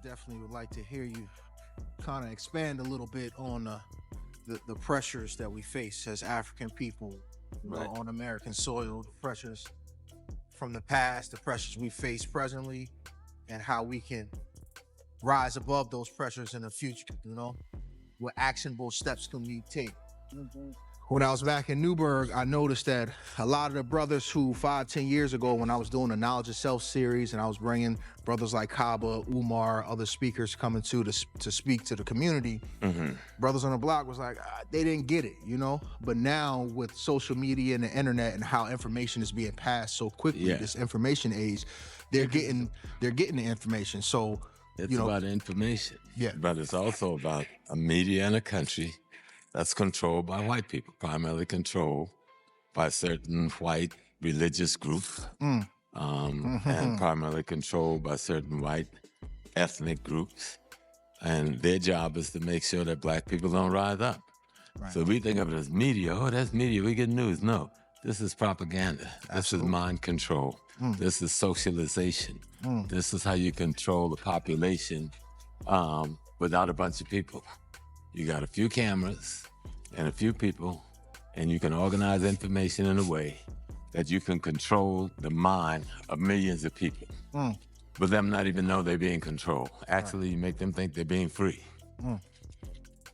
definitely would like to hear you kind of expand a little bit on the pressures that we face as African people, Right. on American soil, the pressures from the past, the pressures we face presently, and how we can rise above those pressures in the future, what actionable steps can we take? When I was back in Newburgh, I noticed that a lot of the brothers who 5-10 years ago, when I was doing the Knowledge of Self series and I was bringing brothers like Kaba, Umar, other speakers coming to speak to the community, brothers on the block was like, they didn't get it, But now with social media and the internet and how information is being passed so quickly, Yeah. this information age, they're getting the information. So, It's about information. Yeah. But it's also about a media and a country that's controlled by white people, primarily controlled by certain white religious groups, and primarily controlled by certain white ethnic groups. And their job is to make sure that black people don't rise up. Right. So we think of it as media. Oh, that's media. We get news. No, this is propaganda. This is mind control. This is socialization. This is how you control the population without a bunch of people. You got a few cameras and a few people, and you can organize information in a way that you can control the mind of millions of people. But them not even know they're being controlled. Actually, you make them think they're being free.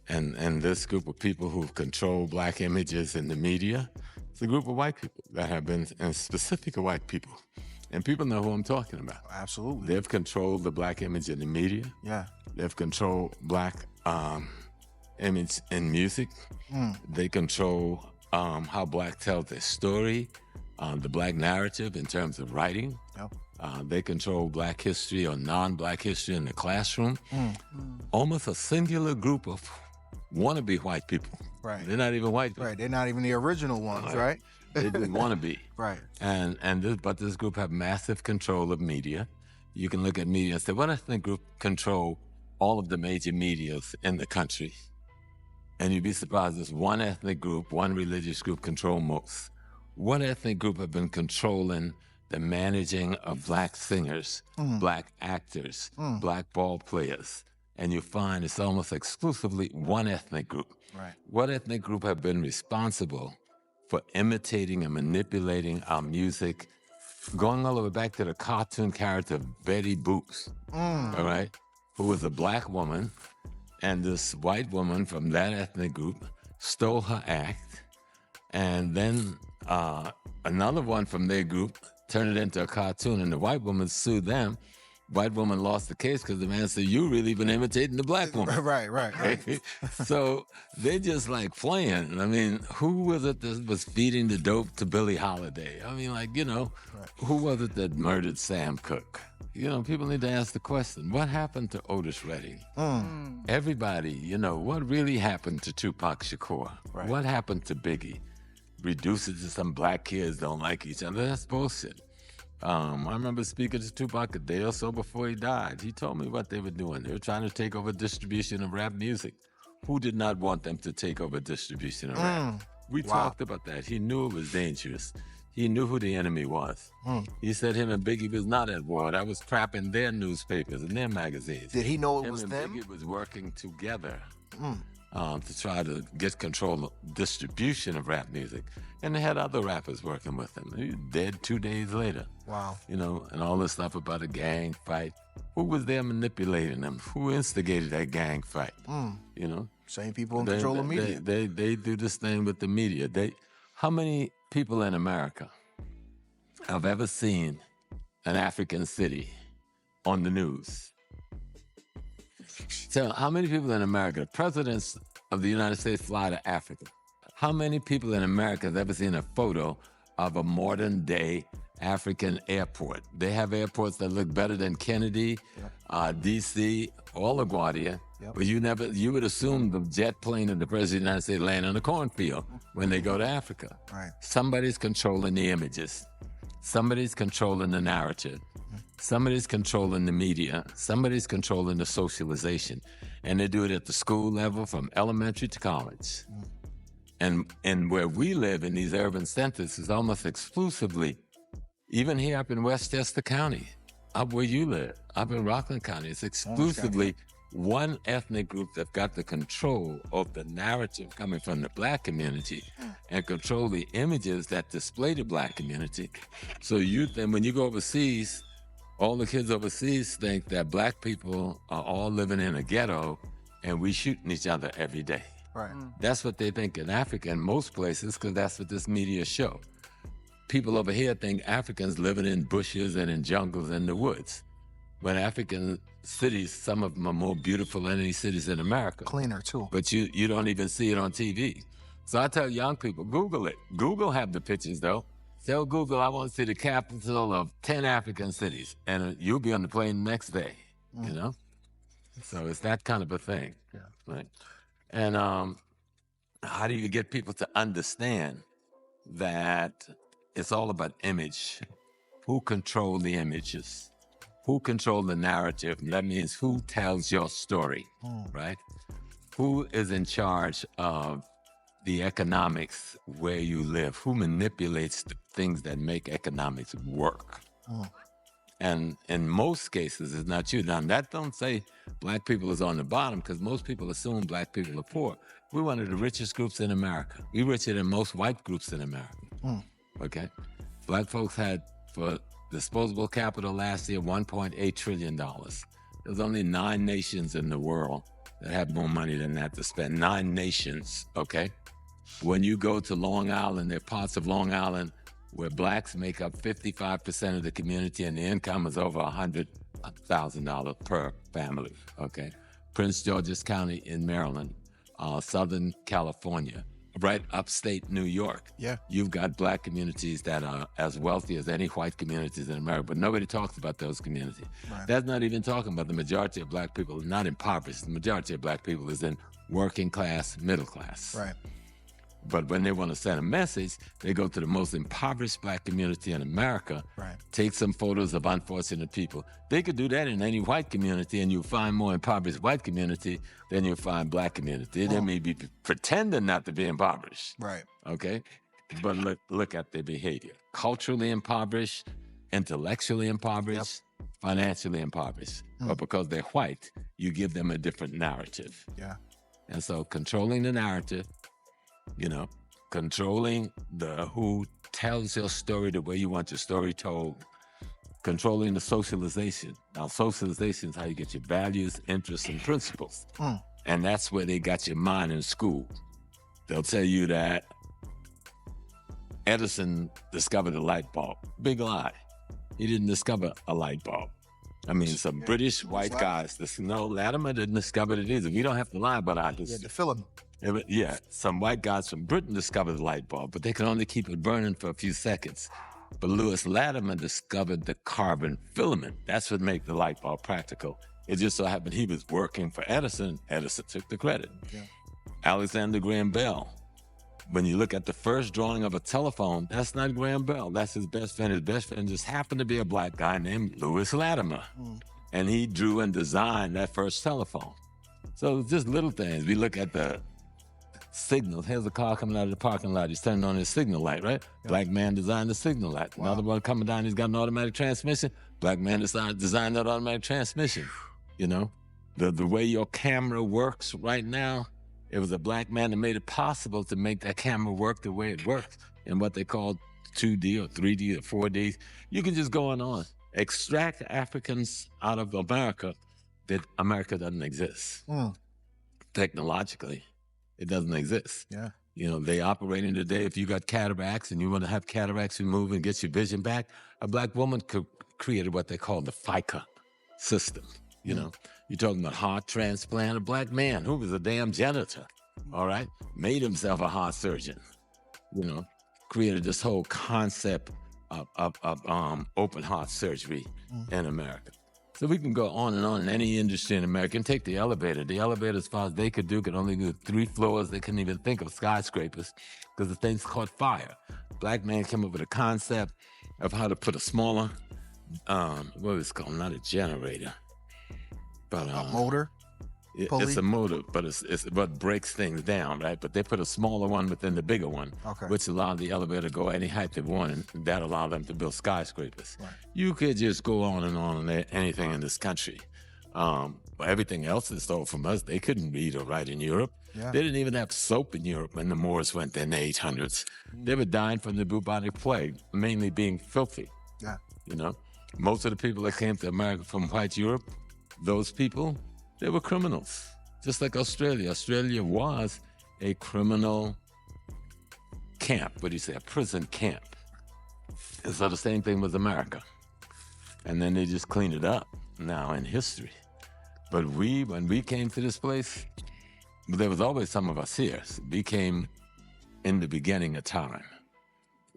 And this group of people who've controlled black images in the media, it's a group of white people that have been, and specific white people. And people know who I'm talking about. Absolutely. They've controlled the black image in the media. Yeah. They've controlled black image in music. They control how black tells their story, the black narrative in terms of writing. Yep. They control black history or non-black history in the classroom. Almost a singular group of wannabe white people. Right. They're not even white people. Right. They're not even the original ones, right? They just want to be. Right. But this group have massive control of media. You can look at media and say, what ethnic group control all of the major medias in the country? And you'd be surprised there's one ethnic group, one religious group control most. What ethnic group have been controlling the managing of black singers, black actors, black ball players? And you find it's almost exclusively one ethnic group. Right. What ethnic group have been responsible for imitating and manipulating our music, going all the way back to the cartoon character Betty Boop, all right, who was a black woman, and this white woman from that ethnic group stole her act, and then another one from their group turned it into a cartoon, and the white woman sued them. White woman lost the case because the man said, you really been imitating the black woman. Right. So they just like playing. I mean, who was it that was feeding the dope to Billie Holiday? I mean, who was it that murdered Sam Cooke? People need to ask the question, what happened to Otis Redding? Everybody, what really happened to Tupac Shakur? Right. What happened to Biggie? Reduce it to some black kids don't like each other. That's bullshit. I remember speaking to Tupac a day or so before he died. He told me what they were doing. They were trying to take over distribution of rap music. Who did not want them to take over distribution of rap? We talked about that. He knew it was dangerous. He knew who the enemy was. He said him and Biggie was not at war. That was crap in their newspapers and their magazines. Did he know it Him was and them? Biggie was working together to try to get control of distribution of rap music. And they had other rappers working with them. He was dead 2 days later. Wow. And all this stuff about a gang fight. Who was there manipulating them? Who instigated that gang fight? Same people in control of media. They do this thing with the media. How many people in America have ever seen an African city on the news? So how many people in America, the presidents of the United States fly to Africa? How many people in America have ever seen a photo of a modern day African airport? They have airports that look better than Kennedy, DC, or LaGuardia. Yep. But you would assume the jet plane of the President of the United States land in a cornfield when they go to Africa. Right. Somebody's controlling the images. Somebody's controlling the narrative. Somebody's controlling the media. Somebody's controlling the socialization. And they do it at the school level from elementary to college. And where we live in these urban centers is almost exclusively, even here up in Westchester County, up where you live, up in Rockland County. It's exclusively one ethnic group that got the control of the narrative coming from the Black community and control the images that display the Black community. So then when you go overseas, all the kids overseas think that Black people are all living in a ghetto and we shooting each other every day. Right. That's what they think in Africa in most places, because that's what this media show. People over here think Africans living in bushes and in jungles and the woods. When African cities, some of them are more beautiful than any cities in America. Cleaner too. But you don't even see it on TV. So I tell young people, Google it. Google have the pictures though. Tell Google, I want to see the capital of 10 African cities. And you'll be on the plane the next day, you know? So it's that kind of a thing. Yeah. Right? And how do you get people to understand that it's all about image? Who control the images? Who control the narrative? And that means who tells your story, right? Who is in charge of the economics where you live? Who manipulates the things that make economics work? And in most cases, it's not you. Now, that don't say Black people is on the bottom, because most people assume Black people are poor. We're one of the richest groups in America. We're richer than most white groups in America, okay? Black folks had, for disposable capital last year, $1.8 trillion. There's only 9 nations in the world that have more money than that to spend. 9 nations, okay? When you go to Long Island, there are parts of Long Island where Blacks make up 55% of the community and the income is over $100,000 per family, okay? Prince George's County in Maryland, Southern California, right upstate New York. Yeah. You've got Black communities that are as wealthy as any white communities in America, but nobody talks about those communities. Right. That's not even talking about the majority of Black people, not impoverished. The majority of Black people is in working class, middle class. Right. But when they want to send a message, they go to the most impoverished Black community in America, Right. take some photos of unfortunate people. They could do that in any white community, and you'll find more impoverished white community than you'll find Black community. They may be pretending not to be impoverished, Right. okay? But look at their behavior. Culturally impoverished, intellectually impoverished, financially impoverished. But because they're white, you give them a different narrative. Yeah. And so controlling the narrative, you know, controlling who tells your story the way you want your story told, controlling the socialization. Now, socialization is how you get your values, interests, and principles. And that's where they got your mind in school. They'll tell you that Edison discovered a light bulb. Big lie. He didn't discover a light bulb. I mean, some British white guys, no, Latimer didn't discover it either. We don't have to lie about our Yeah, history. the filament. Yeah, some white guys from Britain discovered the light bulb, but they could only keep it burning for a few seconds. But Lewis Latimer discovered the carbon filament. That's what made the light bulb practical. It just so happened he was working for Edison. Edison took the credit. Yeah. Alexander Graham Bell. When you look at the first drawing of a telephone, that's not Graham Bell. That's his best friend. His best friend just happened to be a Black guy named Lewis Latimer. And he drew and designed that first telephone. So it's just little things. We look at the signals. Here's a car coming out of the parking lot. He's turning on his signal light, right? Yeah. Black man designed the signal light. Another one coming down, he's got an automatic transmission. Black man designed that automatic transmission. You know, the way your camera works right now, it was a Black man that made it possible to make that camera work the way it works in what they call 2D or 3D or 4D. You can just go on. Extract Africans out of America, that America doesn't exist. Technologically, it doesn't exist. Yeah. You know, they operating today. If you got cataracts and you want to have cataracts removed and get your vision back, a Black woman created what they call the FICA system. You know, you're talking about heart transplant. A Black man who was a damn janitor, all right, made himself a heart surgeon. You know, created this whole concept of open heart surgery in America. So we can go on in any industry in America. And take the elevator. The elevator, as far as they could do, could only do 3 floors. They couldn't even think of skyscrapers because the thing's caught fire. Black man came up with a concept of how to put a smaller, what is it called? Not a generator, but A motor. It's a motor, but it's what breaks things down, right? But they put a smaller one within the bigger one, which allowed the elevator to go any height they wanted. And that allowed them to build skyscrapers. Right. You could just go on and anything in this country. But everything else they stole from us, they couldn't read or write in Europe. Yeah. They didn't even have soap in Europe when the Moors went there in the 800s. They were dying from the bubonic plague, mainly being filthy. Yeah. You know, most of the people that came to America from white Europe, those people, they were criminals, just like Australia. Australia was a criminal camp. What do you say? A prison camp. And so the same thing with America. And then they just cleaned it up now in history. But when we came to this place, there was always some of us here. We came in the beginning of time.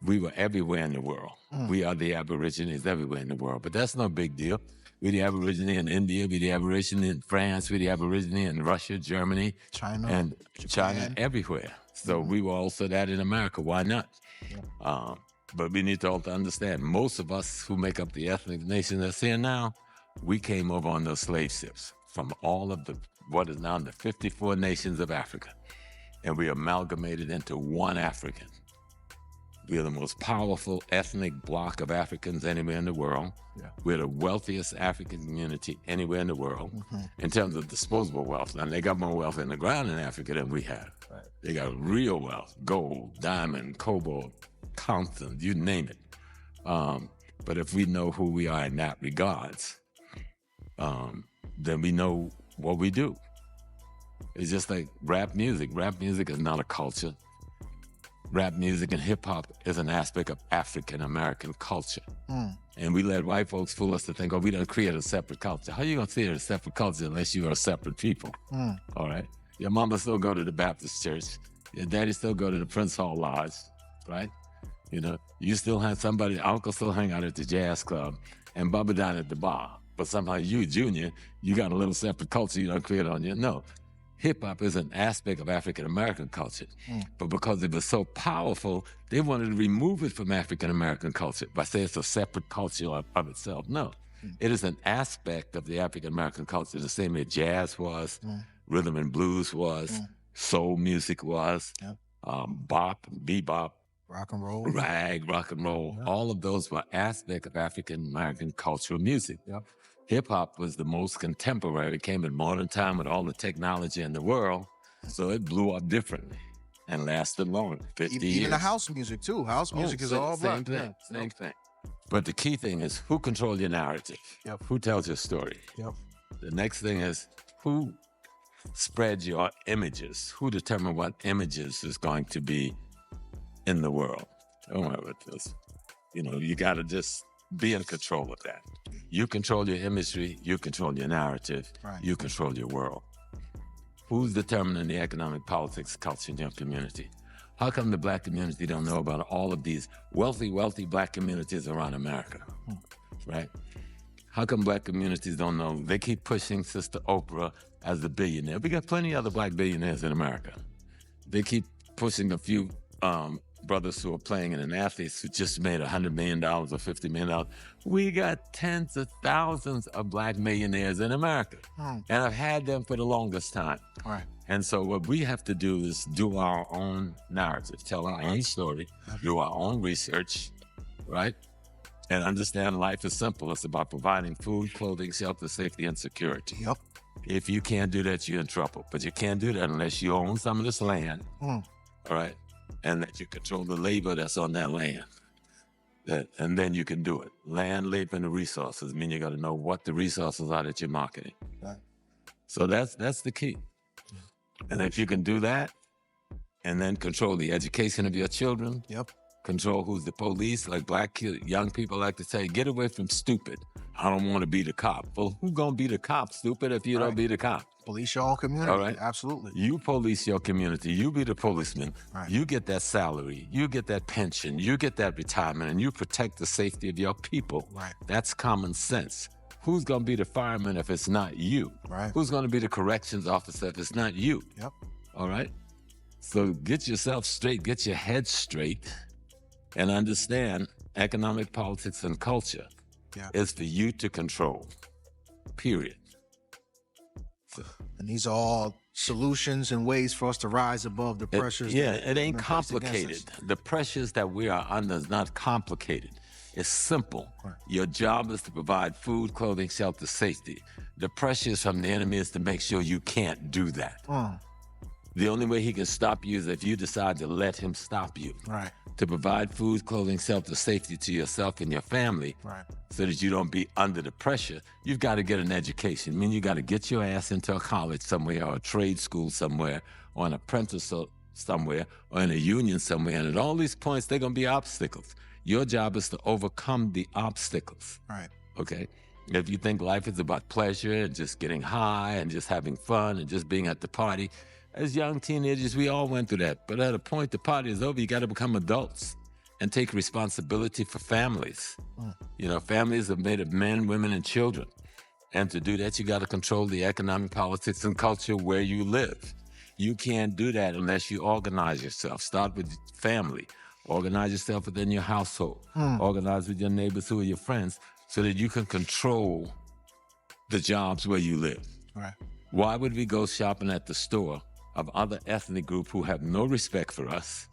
We were everywhere in the world. We are the Aborigines everywhere in the world, but that's no big deal. We're the Aborigine in India, we're the Aborigine in France, we're the Aborigine in Russia, Germany, China, everywhere. So we were also that in America. Why not? Yeah. But we need to also understand, most of us who make up the ethnic nation that's here now, we came over on those slave ships from all of what is now the 54 nations of Africa. And we amalgamated into one African. We are the most powerful ethnic bloc of Africans anywhere in the world. Yeah. We're the wealthiest African community anywhere in the world in terms of disposable wealth. And they got more wealth in the ground in Africa than we have. Right. They got real wealth, gold, diamond, cobalt, tungsten, you name it. But if we know who we are in that regards, then we know what we do. It's just like rap music. Rap music is not a culture. Rap music and hip hop is an aspect of African American culture. And we let white folks fool us to think, oh, we don't create a separate culture. How are you gonna create a separate culture unless you are separate people? All right. Your mama still go to the Baptist church. Your daddy still go to the Prince Hall Lodge, right? You know, you still have somebody, uncle still hang out at the jazz club and Bubba down at the bar. But somehow you, Junior, you got a little separate culture you don't create on you. No. Hip-hop is an aspect of African-American culture. But because it was so powerful, they wanted to remove it from African-American culture by saying it's a separate culture of itself. No, it is an aspect of the African-American culture, the same way jazz was, rhythm and blues was, soul music was, bop, bebop, rock and roll, rag, rock and roll. All of those were aspects of African-American cultural music. Hip-hop was the most contemporary. It came in modern time with all the technology in the world, so it blew up differently and lasted longer, 50 years. Even the house music, too. House music is all black. Same thing. But the key thing is who controls your narrative? Who tells your story? The next thing is who spreads your images? Who determines what images is going to be in the world? Don't worry about this. You know, you got to just be in control of that. You control your imagery, you control your narrative, you control your world. Who's determining the economic, politics, culture in your community? How come the black community don't know about all of these wealthy black communities around America, right? How come black communities don't know? They keep pushing Sister Oprah as the billionaire. We got plenty of other black billionaires in America. They keep pushing a few brothers who are playing and athletes who just made $100 million or $50 million. We got tens of thousands of black millionaires in America. And I've had them for the longest time. And so what we have to do is do our own narrative, tell our own story, do our own research, right? And understand life is simple. It's about providing food, clothing, shelter, safety, and security. If you can't do that, you're in trouble. But you can't do that unless you own some of this land, all right? And that you control the labor that's on that land. And then you can do it. Land, labor, and the resources. I mean, you got to know what the resources are that you're marketing. So that's the key. And if you can do that, and then control the education of your children, control who's the police, like black young people like to say, get away from stupid. I don't want to be the cop. Well, who's going to be the cop, stupid, if you don't be the cop? Police your own community. All right. Absolutely. You police your community. You be the policeman. You get that salary. You get that pension. You get that retirement, and you protect the safety of your people. That's common sense. Who's going to be the fireman if it's not you? Who's going to be the corrections officer if it's not you? All right? So get yourself straight. Get your head straight and understand economic, politics, and culture is for you to control, period. So And these are all solutions and ways for us to rise above the pressures. Yeah, that it ain't have been placed against complicated. us. The pressures that we are under is not complicated. It's simple. Right. Your job is to provide food, clothing, shelter, safety. The pressures from the enemy is to make sure you can't do that. The only way he can stop you is if you decide to let him stop you. Right. To provide food, clothing, shelter, safety to yourself and your family, Right. so that you don't be under the pressure, you've got to get an education. I mean, you got to get your ass into a college somewhere or a trade school somewhere or an apprentice somewhere or in a union somewhere. And at all these points, they're going to be obstacles. Your job is to overcome the obstacles. Right. Okay? If you think life is about pleasure and just getting high and just having fun and just being at the party, as young teenagers, we all went through that. But at a point, the party is over, you got to become adults and take responsibility for families. You know, families are made of men, women, and children. And to do that, you got to control the economic, politics, and culture where you live. You can't do that unless you organize yourself. Start with family. Organize yourself within your household. Organize with your neighbors who are your friends so that you can control the jobs where you live. Right. Why would we go shopping at the store of other ethnic group who have no respect for us,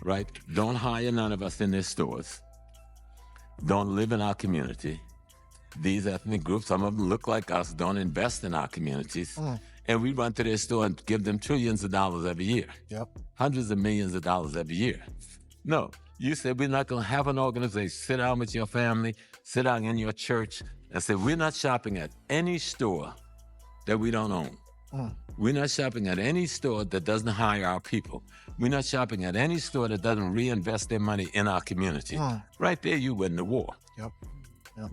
right? Don't hire none of us in their stores. Don't live in our community. These ethnic groups, some of them look like us, don't invest in our communities. And we run to their store and give them trillions of dollars every year. Yep. Hundreds of millions of dollars every year. No, you said we're not going to have an organization. Sit down with your family, sit down in your church and say, we're not shopping at any store that we don't own. We're not shopping at any store that doesn't hire our people. We're not shopping at any store that doesn't reinvest their money in our community. Right there, you win the war. Yep.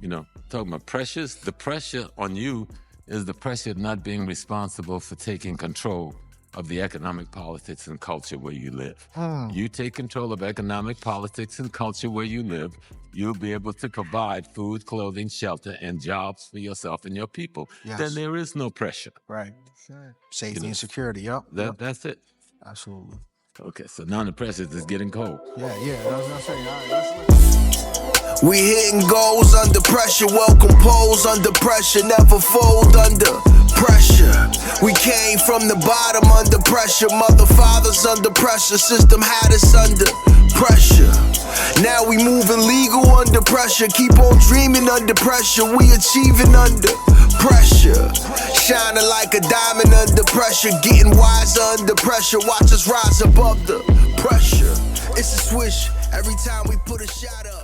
You know, talking about pressures, the pressure on you is the pressure of not being responsible for taking control of the economic, politics, and culture where you live. You take control of economic, politics, and culture where you live, you'll be able to provide food, clothing, shelter, and jobs for yourself and your people. Yes. Then there is no pressure. Right. Safety and security. Yep. That's it. Absolutely. Okay, so now the pressure is getting cold. Yeah. That's what I'm saying. All right, We hitting goals under pressure, well composed under pressure, never fold under pressure. We came from the bottom under pressure, mother fathers under pressure, system had us under pressure. Now we moving legal under pressure, keep on dreaming under pressure, we achieving under pressure. Shining like a diamond under pressure, getting wiser under pressure, watch us rise above the pressure. It's a swish every time we put a shot up.